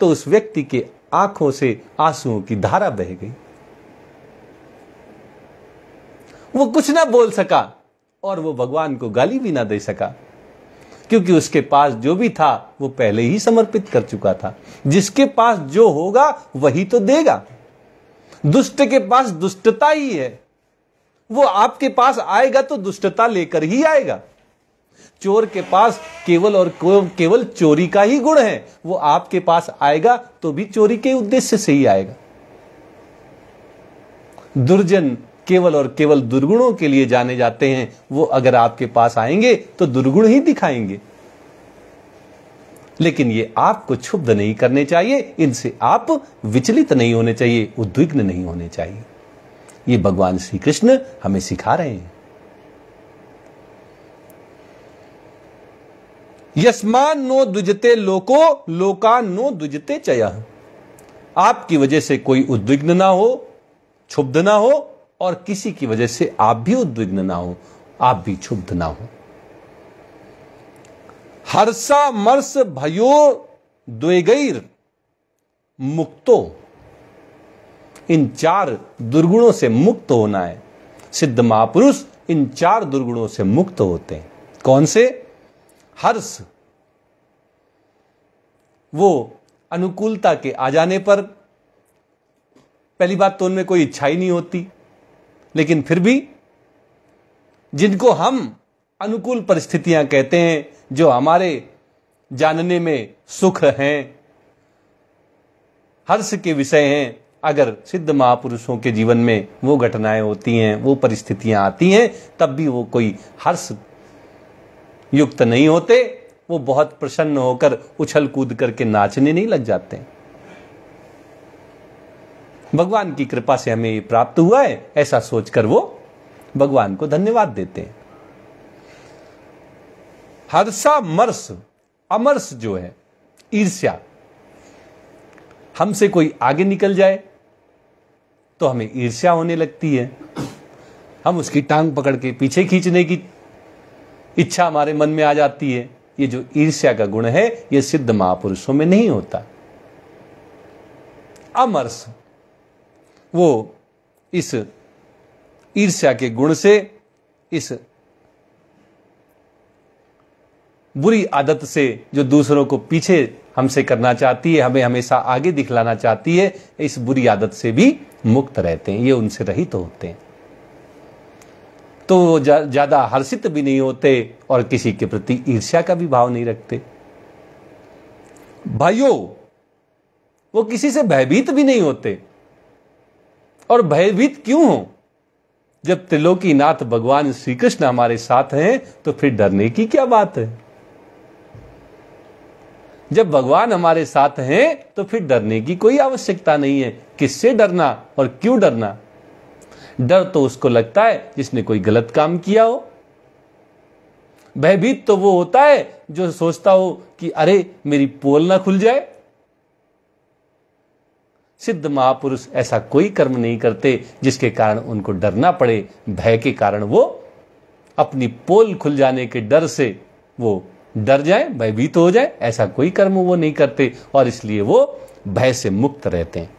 तो उस व्यक्ति के आंखों से आंसुओं की धारा बह गई। वो कुछ ना बोल सका और वो भगवान को गाली भी ना दे सका, क्योंकि उसके पास जो भी था वो पहले ही समर्पित कर चुका था। जिसके पास जो होगा वही तो देगा। दुष्ट के पास दुष्टता ही है, वो आपके पास आएगा तो दुष्टता लेकर ही आएगा। चोर के पास केवल और केवल चोरी का ही गुण है, वो आपके पास आएगा तो भी चोरी के उद्देश्य से ही आएगा। दुर्जन केवल और केवल दुर्गुणों के लिए जाने जाते हैं, वो अगर आपके पास आएंगे तो दुर्गुण ही दिखाएंगे। लेकिन ये आपको क्षुब्ध नहीं करने चाहिए, इनसे आप विचलित नहीं होने चाहिए, उद्विग्न नहीं होने चाहिए। ये भगवान श्री कृष्ण हमें सिखा रहे हैं। यस्मान नो द्विजते लोको लोकान नो द्विजते चयः, आपकी वजह से कोई उद्विग्न ना हो, क्षुब्ध ना हो, और किसी की वजह से आप भी उद्विग्न ना हो, आप भी क्षुब्ध ना हो। हर्षा मर्ष भयो द्वेगैर मुक्तो, इन चार दुर्गुणों से मुक्त होना है। सिद्ध महापुरुष इन चार दुर्गुणों से मुक्त होते हैं। कौन से? हर्ष, वो अनुकूलता के आ जाने पर, पहली बात तो उनमें कोई इच्छा ही नहीं होती, लेकिन फिर भी जिनको हम अनुकूल परिस्थितियां कहते हैं, जो हमारे जानने में सुख हैं, हर्ष के विषय हैं, अगर सिद्ध महापुरुषों के जीवन में वो घटनाएं होती हैं, वो परिस्थितियां आती हैं, तब भी वो कोई हर्ष युक्त नहीं होते। वो बहुत प्रसन्न होकर उछल कूद करके नाचने नहीं लग जाते। भगवान की कृपा से हमें ये प्राप्त हुआ है, ऐसा सोचकर वो भगवान को धन्यवाद देते हैं। हर्षा मर्ष, अमर्ष जो है ईर्ष्या, हमसे कोई आगे निकल जाए तो हमें ईर्ष्या होने लगती है, हम उसकी टांग पकड़ के पीछे खींचने की इच्छा हमारे मन में आ जाती है। ये जो ईर्ष्या का गुण है ये सिद्ध महापुरुषों में नहीं होता। अमर्ष, वो इस ईर्ष्या के गुण से, इस बुरी आदत से जो दूसरों को पीछे हमसे करना चाहती है, हमें हमेशा आगे दिखलाना चाहती है, इस बुरी आदत से भी मुक्त रहते हैं, ये उनसे रहित होते हैं। तो वो ज्यादा हर्षित भी नहीं होते और किसी के प्रति ईर्ष्या का भी भाव नहीं रखते। भाइयों, वो किसी से भयभीत भी नहीं होते। और भयभीत क्यों हो? जब त्रिलोकीनाथ भगवान श्री कृष्ण हमारे साथ हैं तो फिर डरने की क्या बात है? जब भगवान हमारे साथ हैं तो फिर डरने की कोई आवश्यकता नहीं है। किससे डरना और क्यों डरना? डर तो उसको लगता है जिसने कोई गलत काम किया हो। भयभीत तो वो होता है जो सोचता हो कि अरे मेरी पोल ना खुल जाए। सिद्ध महापुरुष ऐसा कोई कर्म नहीं करते जिसके कारण उनको डरना पड़े। भय के कारण वो अपनी पोल खुल जाने के डर से वो डर जाए, भयभीत हो जाए, ऐसा कोई कर्म वो नहीं करते और इसलिए वो भय से मुक्त रहते हैं।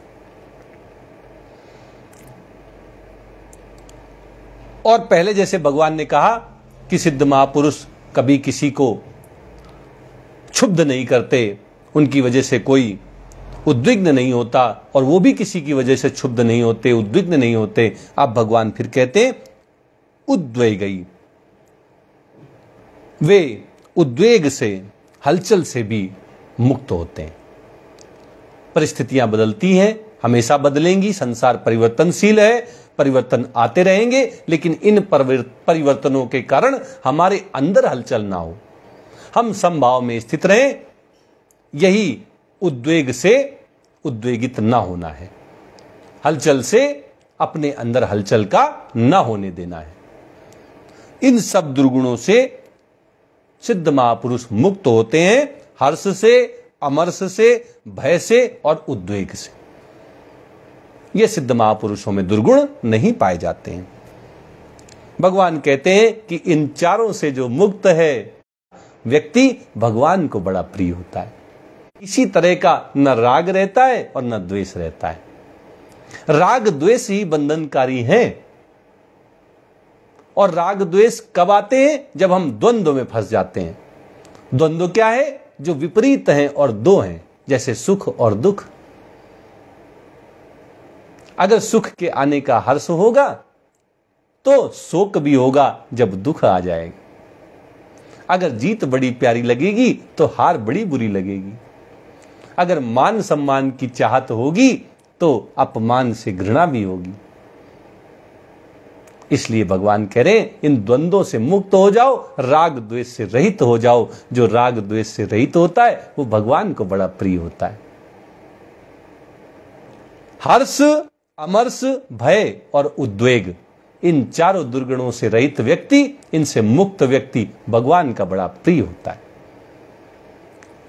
और पहले जैसे भगवान ने कहा कि सिद्ध महापुरुष कभी किसी को क्षुब्ध नहीं करते, उनकी वजह से कोई उद्विग्न नहीं होता और वो भी किसी की वजह से क्षुब्ध नहीं होते, उद्विग्न नहीं होते। अब भगवान फिर कहते हैं उद्वेगई, वे उद्वेग से, हलचल से भी मुक्त होते हैं। परिस्थितियां बदलती हैं, हमेशा बदलेंगी, संसार परिवर्तनशील है, परिवर्तन आते रहेंगे, लेकिन इन परिवर्तनों के कारण हमारे अंदर हलचल ना हो, हम समभाव में स्थित रहें। यही उद्वेग से उद्वेगित ना होना है, हलचल से अपने अंदर हलचल का ना होने देना है। इन सब दुर्गुणों से सिद्ध महापुरुष मुक्त होते हैं, हर्ष से, अमर्ष से, भय से और उद्वेग से। ये सिद्ध महापुरुषों में दुर्गुण नहीं पाए जाते हैं। भगवान कहते हैं कि इन चारों से जो मुक्त है व्यक्ति, भगवान को बड़ा प्रिय होता है। इसी तरह का न राग रहता है और न द्वेष रहता है। राग द्वेष ही बंधनकारी हैं। और राग द्वेष कब आते हैं? जब हम द्वंद्व में फंस जाते हैं। द्वंद्व क्या है? जो विपरीत हैं और दो हैं, जैसे सुख और दुख। अगर सुख के आने का हर्ष होगा तो शोक भी होगा जब दुख आ जाएगा। अगर जीत बड़ी प्यारी लगेगी तो हार बड़ी बुरी लगेगी। अगर मान सम्मान की चाहत होगी तो अपमान से घृणा भी होगी। इसलिए भगवान कह रहे हैं इन द्वंद्वों से मुक्त हो जाओ, राग द्वेष से रहित हो जाओ। जो राग द्वेष से रहित होता है वो भगवान को बड़ा प्रिय होता है। हर्ष, अमर्ष, भय और उद्वेग, इन चारों दुर्गुणों से रहित व्यक्ति, इनसे मुक्त व्यक्ति भगवान का बड़ा प्रिय होता है।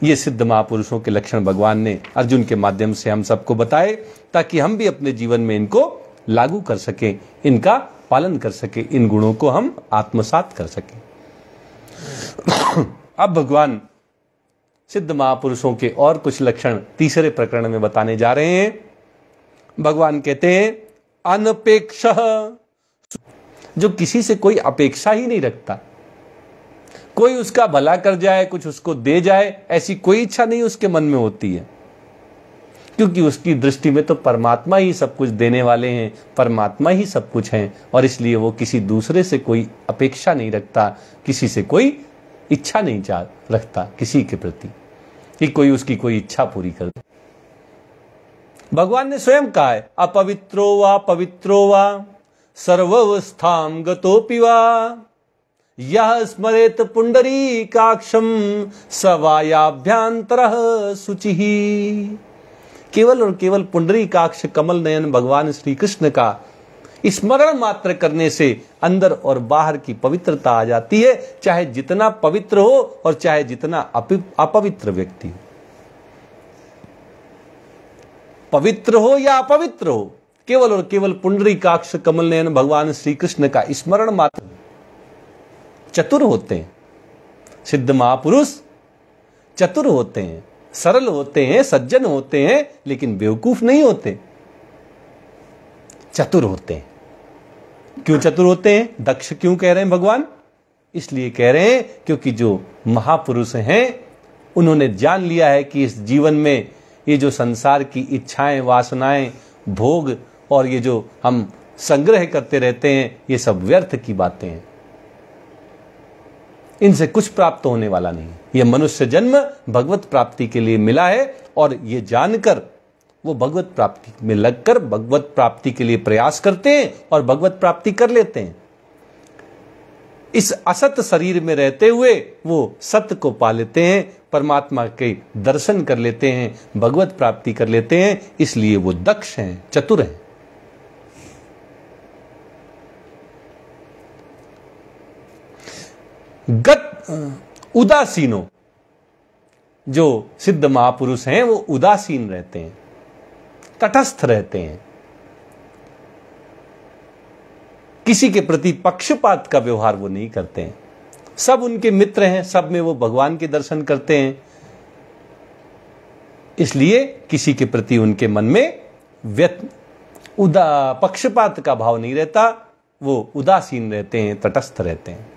ये सिद्ध महापुरुषों के लक्षण भगवान ने अर्जुन के माध्यम से हम सबको बताए, ताकि हम भी अपने जीवन में इनको लागू कर सकें, इनका पालन कर सकें, इन गुणों को हम आत्मसात कर सकें। अब भगवान सिद्ध महापुरुषों के और कुछ लक्षण तीसरे प्रकरण में बताने जा रहे हैं। भगवान कहते हैं अनपेक्ष, जो किसी से कोई अपेक्षा ही नहीं रखता। कोई उसका भला कर जाए, कुछ उसको दे जाए, ऐसी कोई इच्छा नहीं उसके मन में होती है, क्योंकि उसकी दृष्टि में तो परमात्मा ही सब कुछ देने वाले हैं, परमात्मा ही सब कुछ हैं। और इसलिए वो किसी दूसरे से कोई अपेक्षा नहीं रखता, किसी से कोई इच्छा नहीं रखता किसी के प्रति कि कोई उसकी कोई इच्छा पूरी कर दे। भगवान ने स्वयं कहा है पवित्रो वा सर्वावस्थां गतोऽपि वा यह स्मरेत पुंडरीकाक्षं सवायाभ्यांतरः शुचिः। केवल और केवल पुंडरीकाक्ष कमल नयन भगवान श्री कृष्ण का स्मरण मात्र करने से अंदर और बाहर की पवित्रता आ जाती है, चाहे जितना पवित्र हो और चाहे जितना अपवित्र व्यक्ति हो। पवित्र हो या अपवित्र हो, केवल और केवल पुंडरीकाक्ष कमल नयन भगवान श्री कृष्ण का स्मरण मात्र। चतुर होते हैं सिद्ध महापुरुष, चतुर होते हैं, सरल होते हैं, सज्जन होते हैं, लेकिन बेवकूफ नहीं होते, चतुर होते हैं। क्यों चतुर होते हैं? दक्ष क्यों कह रहे हैं भगवान? इसलिए कह रहे हैं क्योंकि जो महापुरुष हैं उन्होंने जान लिया है कि इस जीवन में ये जो संसार की इच्छाएं, वासनाएं, भोग और ये जो हम संग्रह करते रहते हैं, ये सब व्यर्थ की बातें हैं। इनसे कुछ प्राप्त होने वाला नहीं। यह मनुष्य जन्म भगवत प्राप्ति के लिए मिला है और ये जानकर वो भगवत प्राप्ति में लगकर भगवत प्राप्ति के लिए प्रयास करते हैं और भगवत प्राप्ति कर लेते हैं। इस असत शरीर में रहते हुए वो सत्य को पा लेते हैं, परमात्मा के दर्शन कर लेते हैं, भगवत प्राप्ति कर लेते हैं। इसलिए वो दक्ष हैं, चतुर हैं। उदासीनो, जो सिद्ध महापुरुष हैं वो उदासीन रहते हैं, तटस्थ रहते हैं, किसी के प्रति पक्षपात का व्यवहार वो नहीं करते हैं। सब उनके मित्र हैं, सब में वो भगवान के दर्शन करते हैं। इसलिए किसी के प्रति उनके मन में पक्षपात का भाव नहीं रहता, वो उदासीन रहते हैं, तटस्थ रहते हैं।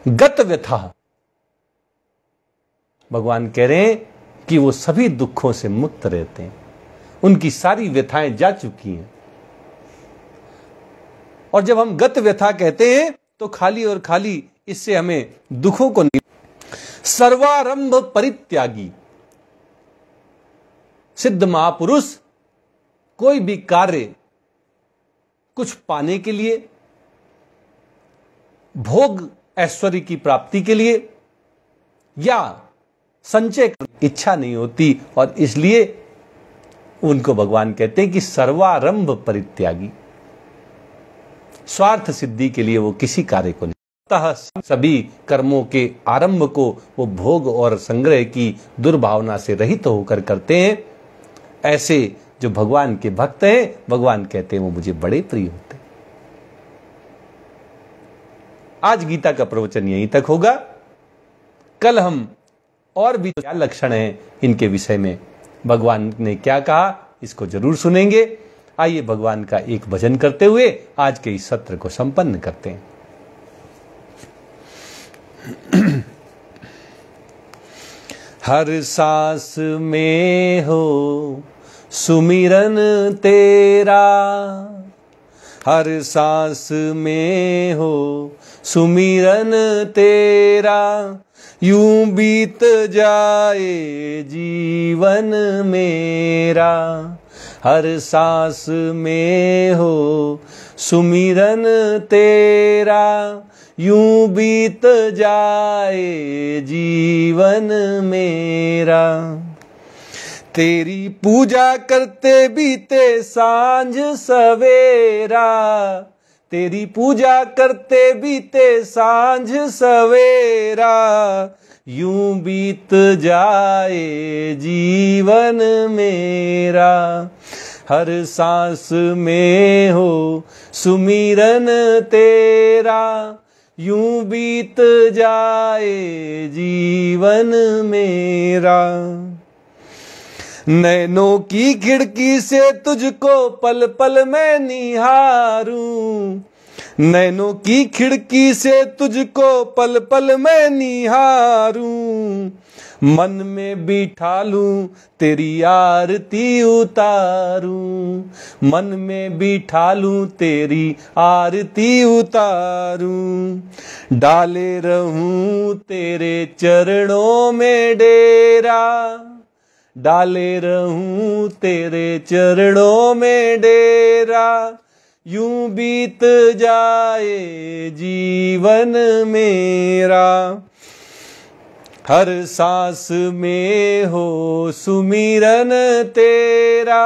गत व्यथा, भगवान कह रहे हैं कि वो सभी दुखों से मुक्त रहते हैं, उनकी सारी व्यथाएं जा चुकी हैं। और जब हम गत व्यथा कहते हैं तो खाली और खाली इससे हमें दुखों को नहीं। सर्वारंभ परित्यागी, सिद्ध महापुरुष कोई भी कार्य कुछ पाने के लिए, भोग ऐश्वर्य की प्राप्ति के लिए या संचय की इच्छा नहीं होती, और इसलिए उनको भगवान कहते हैं कि सर्वारंभ परित्यागी। स्वार्थ सिद्धि के लिए वो किसी कार्य को नहीं, अतः सभी कर्मों के आरंभ को वो भोग और संग्रह की दुर्भावना से रहित होकर करते हैं। ऐसे जो भगवान के भक्त हैं, भगवान कहते हैं वो मुझे बड़े प्रिय होते हैं। आज गीता का प्रवचन यहीं तक होगा। कल हम और भी क्या लक्षण हैं इनके विषय में, भगवान ने क्या कहा, इसको जरूर सुनेंगे। आइए भगवान का एक भजन करते हुए आज के इस सत्र को संपन्न करते हैं। हर सांस में हो सुमिरन तेरा, हर सांस में हो सुमिरन तेरा, यूं बीत जाए जीवन मेरा। हर सांस में हो सुमिरन तेरा, यूं बीत जाए जीवन मेरा। तेरी पूजा करते बीते सांझ सवेरा, तेरी पूजा करते बीते सांझ सवेरा, यूं बीत जाए जीवन मेरा। हर सांस में हो सुमिरन तेरा, यूं बीत जाए जीवन मेरा। नैनों की खिड़की से तुझको पल पल मैं निहारूं, नैनों की खिड़की से तुझको पल पल मैं निहारूं। मन में बिठा लूं तेरी आरती उतारूं, मन में बिठा लूं तेरी आरती उतारूं। डाले रहूं तेरे चरणों में डेरा, डाले रहूं तेरे चरणों में डेरा, यूं बीत जाए जीवन मेरा। हर सांस में हो सुमिरन तेरा,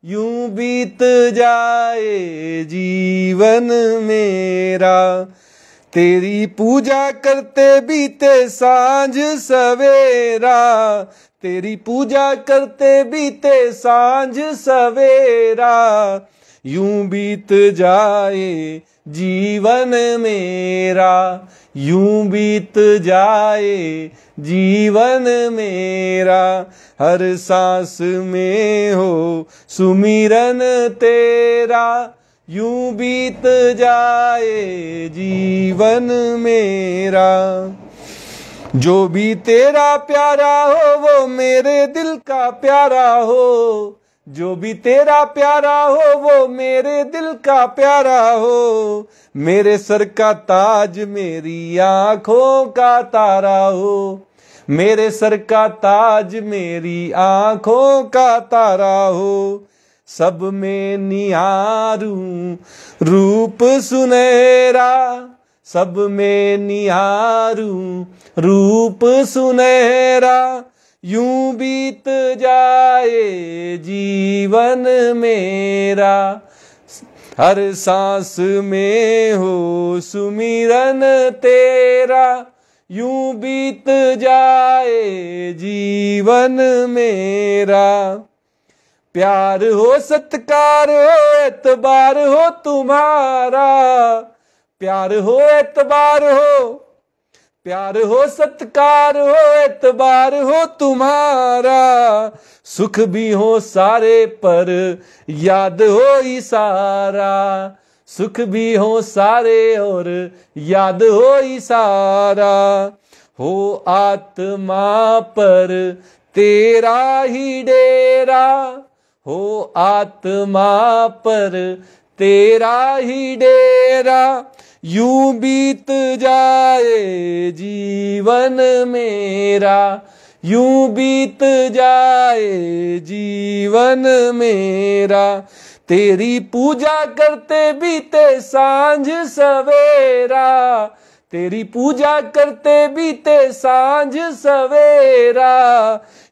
यूं बीत जाए जीवन मेरा। तेरी पूजा करते बीते सांझ सवेरा, तेरी पूजा करते बीते सांझ सवेरा, यूं बीत जाए जीवन मेरा, यूं बीत जाए जीवन मेरा। हर सांस में हो सुमिरन तेरा, यूं बीत जाए जीवन मेरा। जो भी तेरा प्यारा हो वो मेरे दिल का प्यारा हो, जो भी तेरा प्यारा हो वो मेरे दिल का प्यारा हो, मेरे सर का ताज मेरी आंखों का तारा हो, मेरे सर का ताज मेरी आंखों का तारा हो, सब में निहारूं रूप सुनहरा, सब में निहारूं रूप सुनहरा, यूं बीत जाए जीवन मेरा, हर सांस में हो सुमिरन तेरा, यूं बीत जाए जीवन मेरा। प्यार हो सत्कार हो एतबार हो तुम्हारा, प्यार हो एतबार हो, प्यार हो सत्कार हो एतबार हो तुम्हारा, सुख भी हो सारे पर याद हो इशारा, सुख भी हो सारे और याद हो इशारा, हो आत्मा पर तेरा ही डेरा, हो आत्मा पर तेरा ही डेरा, यूं बीत जाए जीवन मेरा, यूं बीत जाए जीवन मेरा, तेरी पूजा करते बीते सांझ सवेरा, तेरी पूजा करते बीते सांझ सवेरा,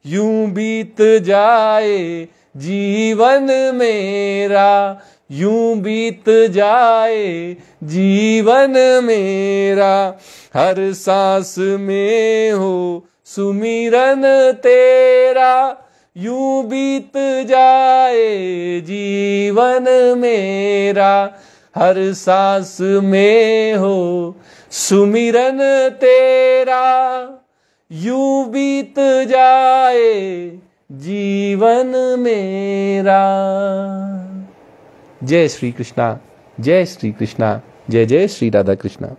यूं बीत जाए जीवन मेरा, यूं बीत जाए जीवन मेरा, हर सांस में हो सुमिरन तेरा, यूं बीत जाए जीवन मेरा, हर सांस में हो सुमिरन तेरा, यूं बीत जाए जीवन मेरा। जय श्री कृष्णा, जय श्री कृष्णा, जय जय श्री राधा कृष्णा।